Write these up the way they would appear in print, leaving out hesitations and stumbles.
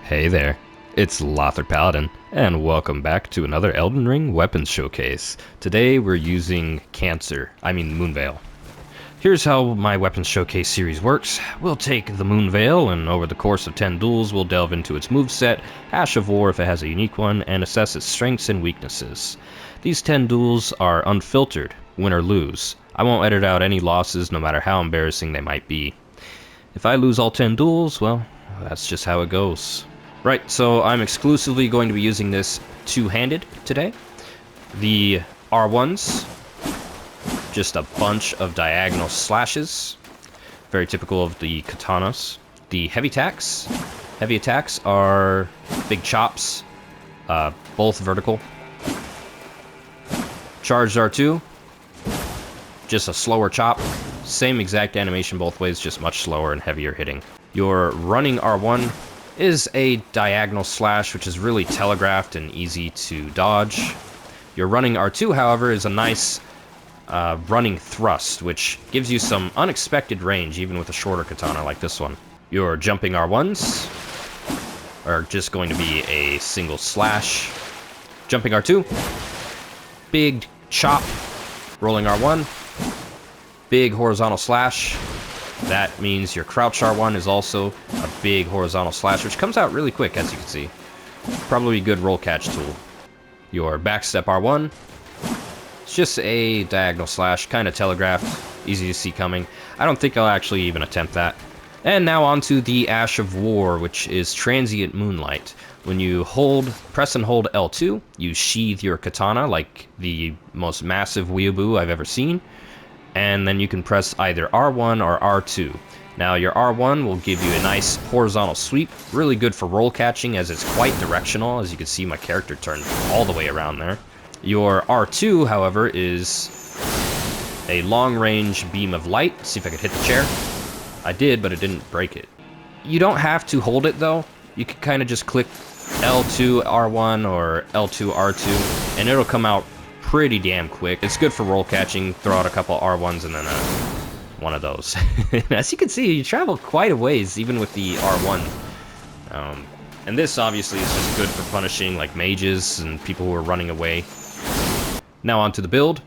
Hey there, it's Lothar Paladin, and welcome back to another Elden Ring weapons showcase. Today we're using Moonveil. Here's how my weapons showcase series works. We'll take the Moonveil, and over the course of 10 duels we'll delve into its moveset, Ash of War if it has a unique one, and assess its strengths and weaknesses. These 10 duels are unfiltered, win or lose. I won't edit out any losses no matter how embarrassing they might be. If I lose all 10 duels, well, that's just how it goes. Right, so I'm exclusively going to be using this two-handed today. The R1s, just a bunch of diagonal slashes, very typical of the katanas. The heavy attacks are big chops, both vertical. Charged R2, just a slower chop, same exact animation both ways, just much slower and heavier hitting. Your running R1 is a diagonal slash, which is really telegraphed and easy to dodge. Your running R2, however, is a nice running thrust, which gives you some unexpected range, even with a shorter katana like this one. Your jumping R1s are just going to be a single slash. Jumping R2, big chop. Rolling R1, big horizontal slash. That means your crouch R1 is also a big horizontal slash, which comes out really quick, as you can see. Probably a good roll catch tool. Your backstep R1, it's just a diagonal slash, kind of telegraphed, easy to see coming. I don't think I'll actually even attempt that. And now onto the Ash of War, which is Transient Moonlight. When you press and hold L2, you sheathe your katana like the most massive weeaboo I've ever seen. And then you can press either R1 or R2. Now your R1 will give you a nice horizontal sweep, really good for roll catching as it's quite directional. As you can see, my character turned all the way around there. Your R2, however, is a long-range beam of light. Let's see if I could hit the chair. I did, but it didn't break it. You don't have to hold it though. You can kind of just click L2 R1 or L2 R2, and it'll come out pretty damn quick. It's good for roll catching. Throw out a couple R1s and then one of those. As you can see, you travel quite a ways even with the R1. And this obviously is just good for punishing like mages and people who are running away. Now onto the build.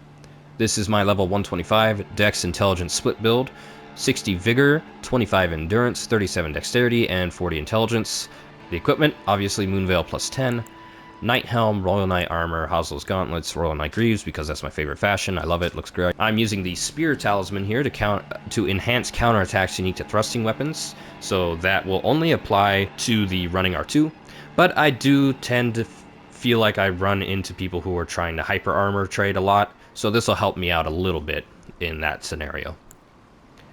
This is my level 125 Dex Intelligence split build. 60 Vigor, 25 Endurance, 37 Dexterity, and 40 Intelligence. The equipment, obviously Moonveil plus 10. Knight Helm, Royal Knight Armor, Hazel's Gauntlets, Royal Knight Greaves, because that's my favorite fashion. I love it, looks great. I'm using the Spear Talisman here to enhance counterattacks unique to thrusting weapons, so that will only apply to the running R2, but I do tend to feel like I run into people who are trying to hyper armor trade a lot, so this will help me out a little bit in that scenario.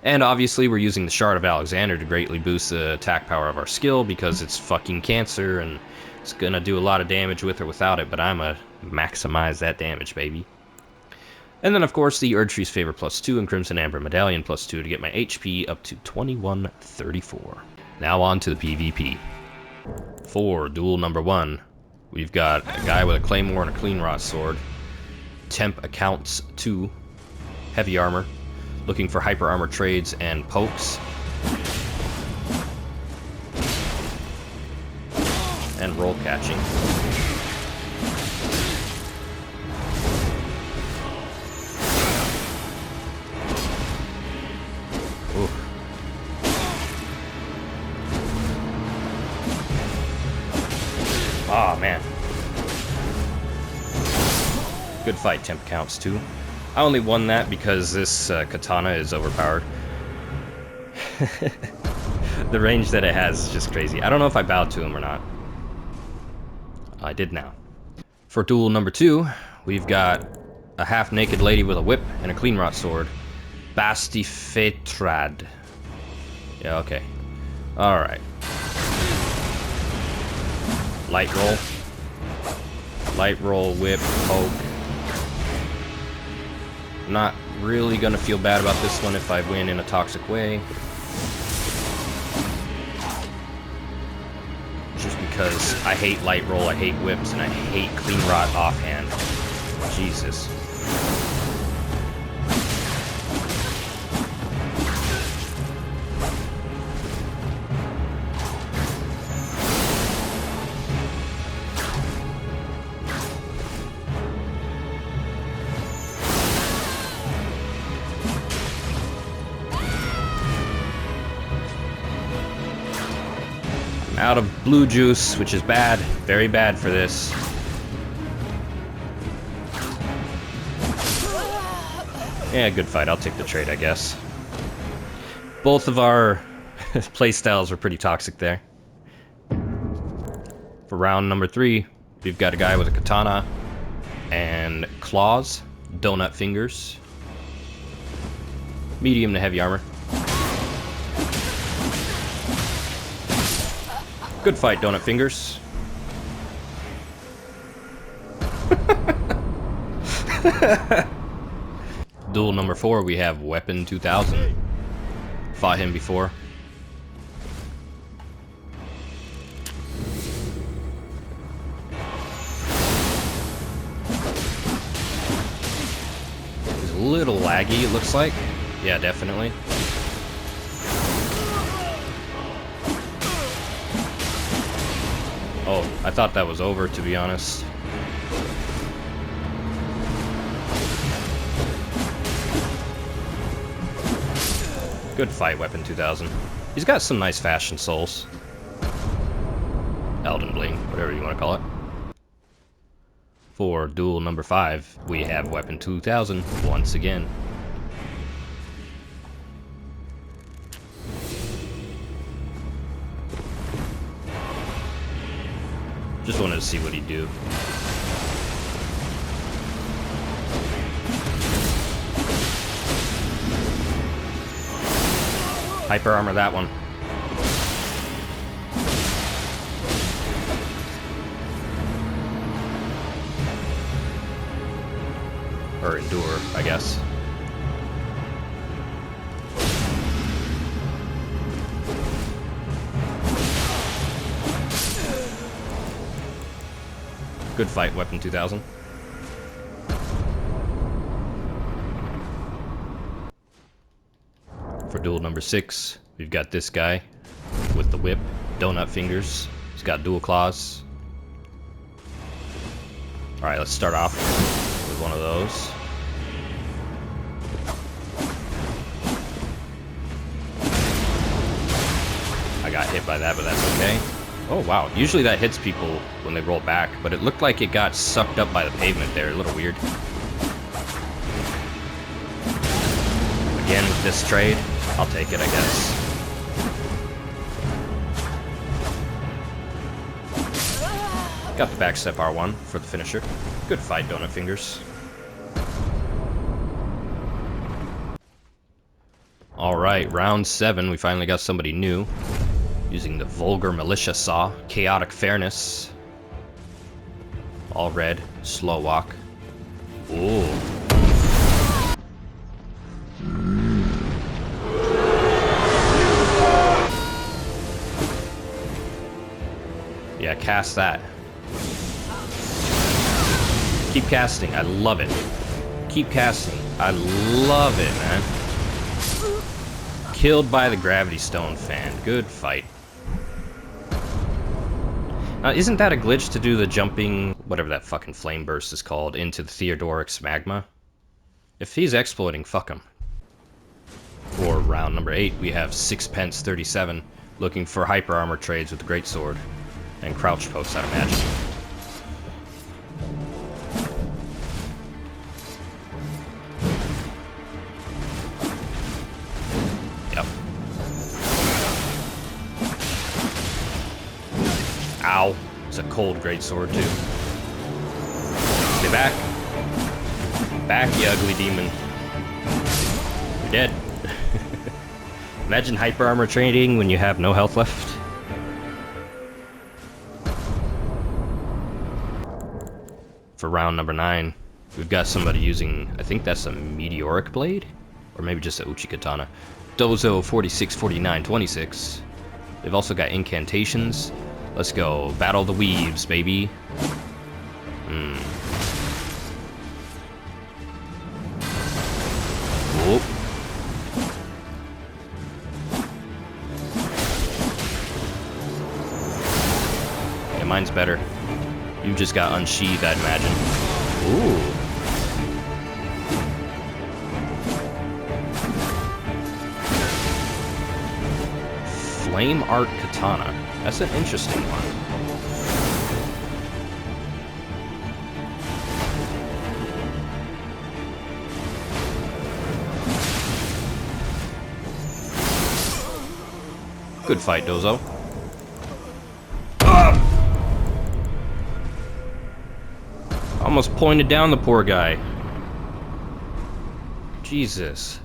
And obviously we're using the Shard of Alexander to greatly boost the attack power of our skill, because it's fucking cancer and it's gonna do a lot of damage with or without it, but I'm gonna maximize that damage, baby. And then of course the Erdtree's Favor plus 2 and Crimson Amber Medallion plus 2 to get my HP up to 2134. Now on to the PvP. For duel number 1, we've got a guy with a Claymore and a Clean Rot Sword. Temp accounts 2, heavy armor, looking for hyper armor trades and pokes. And roll catching. Ooh. Oh man. Good fight, temp counts too. I only won that because this katana is overpowered. The range that it has is just crazy. I don't know if I bowed to him or not. I did now. For duel number 2, we've got a half-naked lady with a whip and a Clean Rot Sword. Bastifetrad. Yeah, okay. Alright. Light roll. Light roll, whip, poke. Not really gonna feel bad about this one if I win in a toxic way. Just because I hate light roll, I hate whips, and I hate Clean Rot offhand. Jesus. out of blue juice, which is bad. Very bad for this. Yeah, good fight. I'll take the trade, I guess. Both of our playstyles were pretty toxic there. For round number 3, we've got a guy with a katana and claws, donut fingers, medium to heavy armor. Good fight, donut fingers. Duel number 4, we have Weapon 2000. Fought him before. He's a little laggy, it looks like. Yeah, definitely. Oh, I thought that was over, to be honest. Good fight, Weapon 2000. He's got some nice fashion souls. Elden Bling, whatever you want to call it. For duel number 5, we have Weapon 2000 once again. Just wanted to see what he'd do. Hyper armor that one. Or endure, I guess. Good fight, Weapon 2000. For duel number 6, we've got this guy with the whip, donut fingers. He's got dual claws. Alright, let's start off with one of those. I got hit by that, but that's okay. Oh wow, usually that hits people when they roll back, but it looked like it got sucked up by the pavement there, a little weird. Again with this trade, I'll take it, I guess. Got the backstep R1 for the finisher. Good fight, donut fingers. Alright, round 7, we finally got somebody new. Using the Vulgar Militia Saw, Chaotic Fairness. All red, slow walk. Ooh. Yeah, cast that. Keep casting, I love it. Keep casting, I love it, man. Killed by the Gravity Stone fan. Good fight. Isn't that a glitch to do the jumping, whatever that fucking flame burst is called, into the Theodoric's magma? If he's exploiting, fuck him. For round number 8, we have Sixpence 37 looking for hyper armor trades with the Greatsword and crouch posts, I'd imagine. Yep. Ow. It's a cold Greatsword, too. Stay back. Back, you ugly demon. You're dead. Imagine hyper armor trading when you have no health left. For round number 9, we've got somebody using, I think that's a Meteoric Blade? Or maybe just a Uchi Katana. Dozo 46, 49, 26. They've also got incantations. Let's go. Battle the Weaves, baby. Whoop. Yeah, mine's better. You just got unsheathed, I'd imagine. Ooh. Flame Art Katana. That's an interesting one. Good fight, Dozo. Almost pointed down the poor guy. Jesus.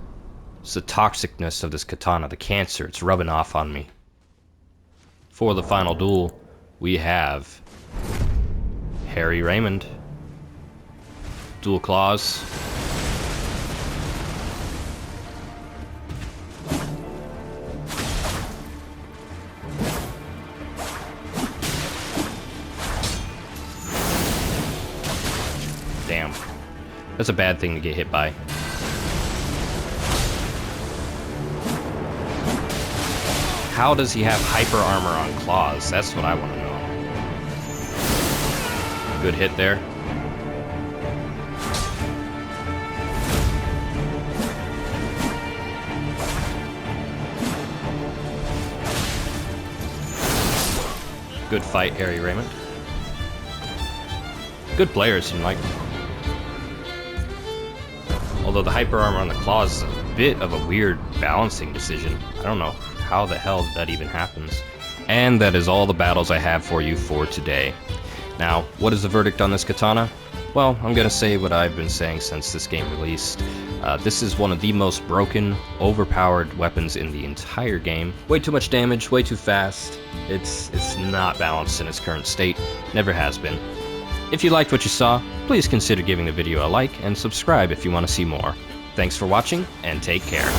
It's the toxicness of this katana, the cancer, it's rubbing off on me. For the final duel, we have Harry Raymond. Dual claws. Damn. That's a bad thing to get hit by. How does he have hyper armor on claws? That's what I want to know. Good hit there. Good fight, Harry Raymond. Good players, seem like. Although the hyper armor on the claws is a bit of a weird balancing decision. I don't know how the hell that even happens. And that is all the battles I have for you for today. Now, what is the verdict on this katana? Well, I'm gonna say what I've been saying since this game released. This is one of the most broken, overpowered weapons in the entire game. Way too much damage, way too fast. It's not balanced in its current state. Never has been. If you liked what you saw, please consider giving the video a like and subscribe if you want to see more. Thanks for watching, and take care.